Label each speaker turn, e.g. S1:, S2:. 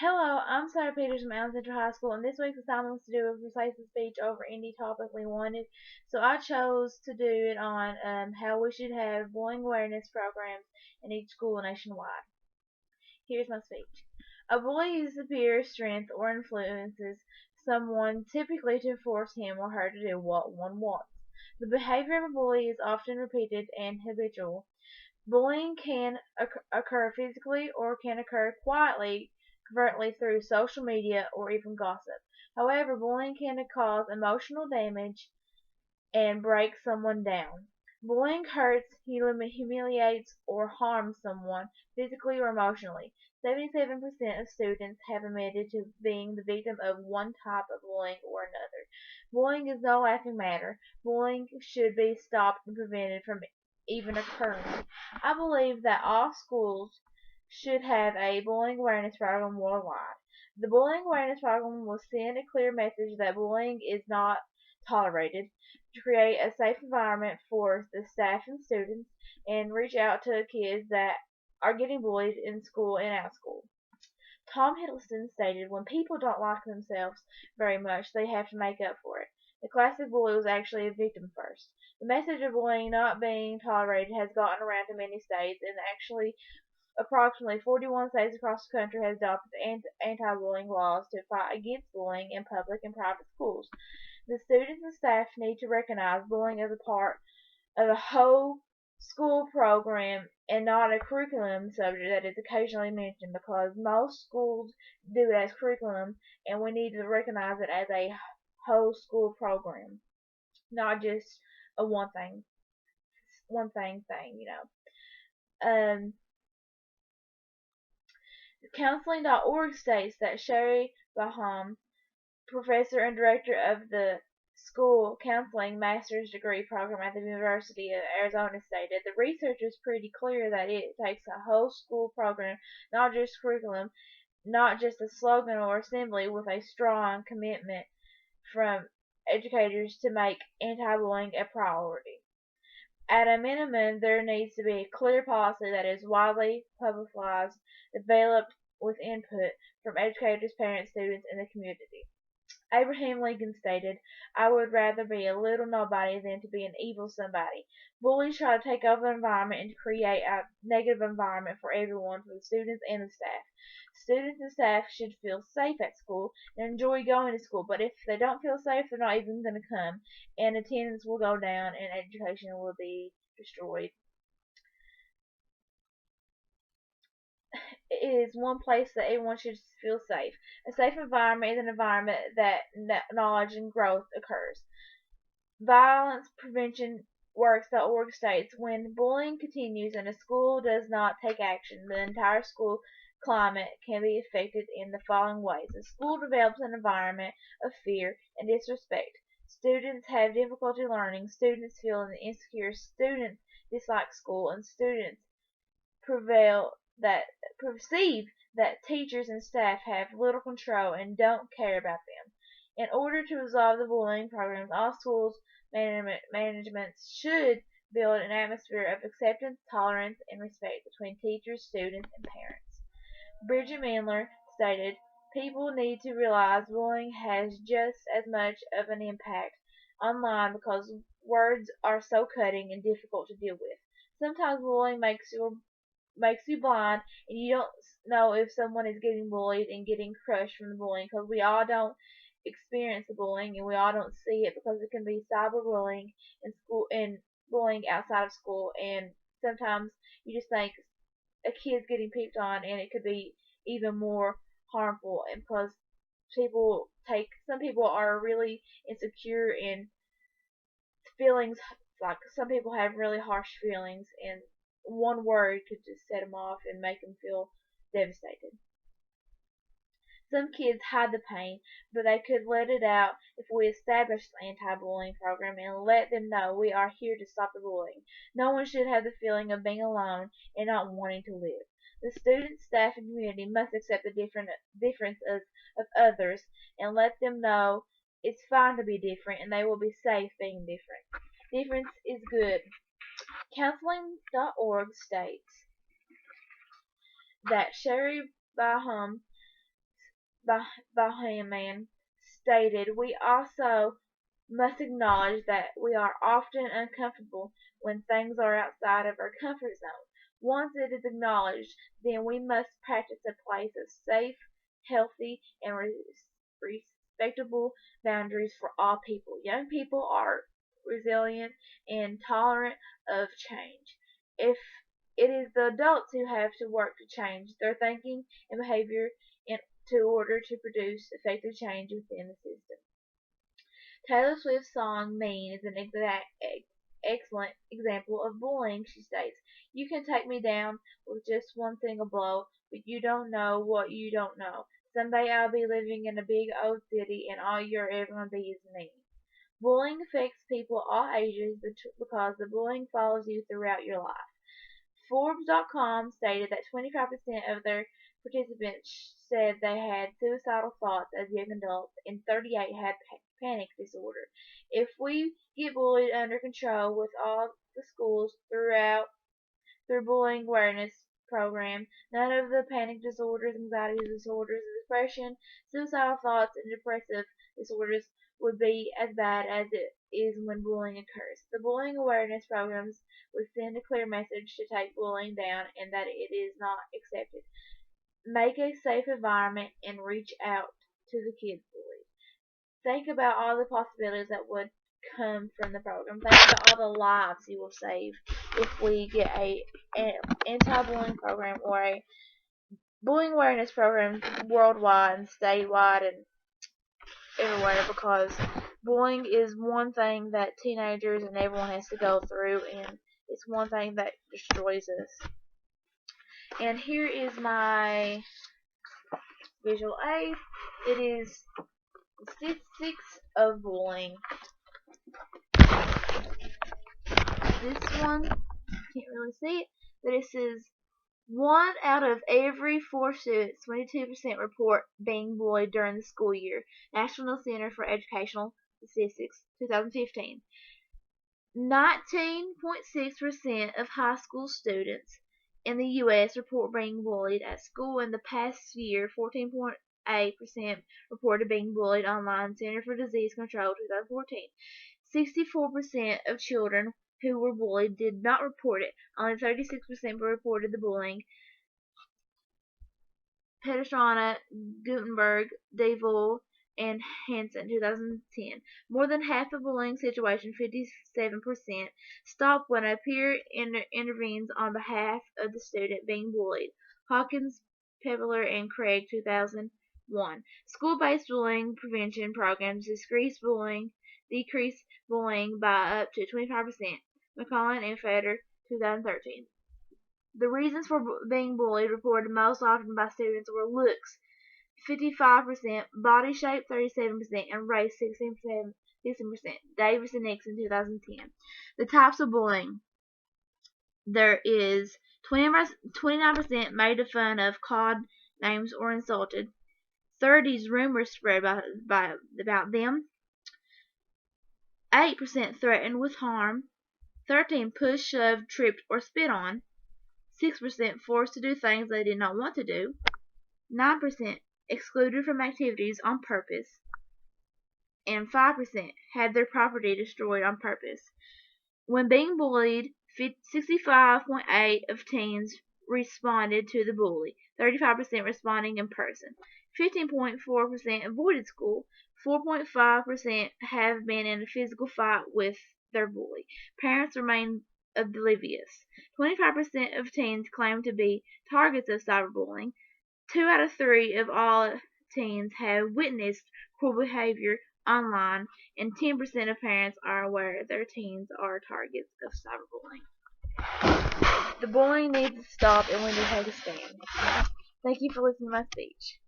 S1: Hello, I'm Sarah Peters from Allen Central High School, and this week's assignment was to do a persuasive speech over any topic we wanted. So I chose to do it on how we should have bullying awareness programs in each school nationwide. Here's my speech. A bully uses superior strength or influences someone typically to force him or her to do what one wants. The behavior of a bully is often repeated and habitual. Bullying can occur physically or can occur quietly, covertly through social media or even gossip. However, bullying can cause emotional damage and break someone down. Bullying hurts, humiliates, or harms someone physically or emotionally. 77% of students have admitted to being the victim of one type of bullying or another. Bullying is no laughing matter. Bullying should be stopped and prevented from even occurring. I believe that all schools should have a bullying awareness program worldwide. The bullying awareness program will send a clear message that bullying is not tolerated, to create a safe environment for the staff and students, and reach out to kids that are getting bullied in school and out of school. Tom Hiddleston stated, "When people don't like themselves very much, they have to make up for it." The classic bully was actually a victim first. The message of bullying not being tolerated has gotten around to many states, and actually approximately 41 states across the country have adopted anti-bullying laws to fight against bullying in public and private schools. The students and staff need to recognize bullying as a part of a whole school program and not a curriculum subject that is occasionally mentioned, because most schools do it as curriculum, and we need to recognize it as a whole school program, not just a one thing thing. Um, Counseling.org states that Sherry Baham, professor and director of the school counseling master's degree program at the University of Arizona, stated, "The research is pretty clear that it takes a whole school program, not just curriculum, not just a slogan or assembly, with a strong commitment from educators to make anti-bullying a priority. At a minimum, there needs to be a clear policy that is widely publicized, developed with input from educators, parents, students, and the community." Abraham Lincoln stated, "I would rather be a little nobody than to be an evil somebody." Bullies try to take over the environment and to create a negative environment for everyone, for the students and the staff. Students and staff should feel safe at school and enjoy going to school, but if they don't feel safe, they're not even going to come, and attendance will go down and education will be destroyed. It is one place that everyone should feel safe. A safe environment is an environment that knowledge and growth occurs. Violence Prevention Works.org states, "When bullying continues and a school does not take action, the entire school climate can be affected in the following ways. The school develops an environment of fear and disrespect. Students have difficulty learning. Students feel insecure. Students dislike school, and students prevail that perceive that teachers and staff have little control and don't care about them." In order to resolve the bullying programs, all schools managements should build an atmosphere of acceptance, tolerance, and respect between teachers, students, and parents. Bridget Mandler stated, "People need to realize bullying has just as much of an impact online because words are so cutting and difficult to deal with. Sometimes bullying makes you blind, and you don't know if someone is getting bullied and getting crushed from the bullying, because we all don't experience the bullying and we all don't see it, because it can be cyberbullying in school and bullying outside of school, and sometimes you just think a kid's getting picked on, and it could be even more harmful, and because some people are really insecure and feelings, like some people have really harsh feelings, and one word could just set them off and make them feel devastated. Some kids hide the pain, but they could let it out if we establish the anti-bullying program and let them know we are here to stop the bullying. No one should have the feeling of being alone and not wanting to live. The students, staff, and community must accept the differences of others and let them know it's fine to be different and they will be safe being different. Difference is good. Counseling.org states that Sherry Baham Bahman stated, "We also must acknowledge that we are often uncomfortable when things are outside of our comfort zone. Once it is acknowledged, then we must practice a place of safe, healthy, and respectable boundaries for all people. Young people are resilient and tolerant of change. If it is the adults who have to work to change their thinking and behavior in order to produce effective change within the system." Taylor Swift's song "Mean" is an excellent example of bullying. She states, "You can take me down with just one single blow, but you don't know what you don't know. Someday I'll be living in a big old city and all you're ever going to be is me." Bullying affects people all ages because the bullying follows you throughout your life. Forbes.com stated that 25% of their participants said they had suicidal thoughts as young adults, and 38 had panic disorder. If we get bullied under control with all the schools through bullying awareness program, none of the panic disorders, anxiety disorders, depression, suicidal thoughts, and depressive disorders would be as bad as it is when bullying occurs. The bullying awareness programs would send a clear message to take bullying down and that it is not accepted. Make a safe environment and reach out to the kids bullied. Think about all the possibilities that would come from the program. Think about all the lives you will save if we get an anti-bullying program or a bullying awareness program worldwide and statewide and everywhere, because bullying is one thing that teenagers and everyone has to go through, and it's one thing that destroys us. And here is my visual aid. It is the statistics of bullying. This one, can't really see it, but it says 1 out of every 4 students, 22%, report being bullied during the school year. National Center for Educational Statistics, 2015. 19.6% of high school students in the U.S. report being bullied at school. In the past year, 14.8% reported being bullied online. Center for Disease Control, 2014. 64% of children who were bullied did not report it. Only 36% reported the bullying. Pederstrana, Gutenberg, DeVol, and Hansen, 2010. More than half of bullying situations, 57%, stop when a peer intervenes on behalf of the student being bullied. Hawkins, Peveler, and Craig, 2001. School-based bullying prevention programs decrease bullying by up to 25%. McCollin and Feder, 2013. The reasons for being bullied reported most often by students were looks, 55%, body shape, 37%, and race, 16%. Davis and Nixon, 2010. The types of bullying. There is 29% made fun of, called names, or insulted. 30s rumors spread about them. 8% threatened with harm. 13 pushed, shoved, tripped, or spit on. 6% forced to do things they did not want to do. 9% excluded from activities on purpose. And 5% had their property destroyed on purpose. When being bullied, 65.8% of teens responded to the bully, 35% responding in person. 15.4% avoided school. 4.5% have been in a physical fight with their bully. Parents remain oblivious. 25% of teens claim to be targets of cyberbullying. 2 out of 3 of all teens have witnessed cruel behavior online, and 10% of parents are aware their teens are targets of cyberbullying. The bullying needs to stop, and we need to take a stand. Thank you for listening to my speech.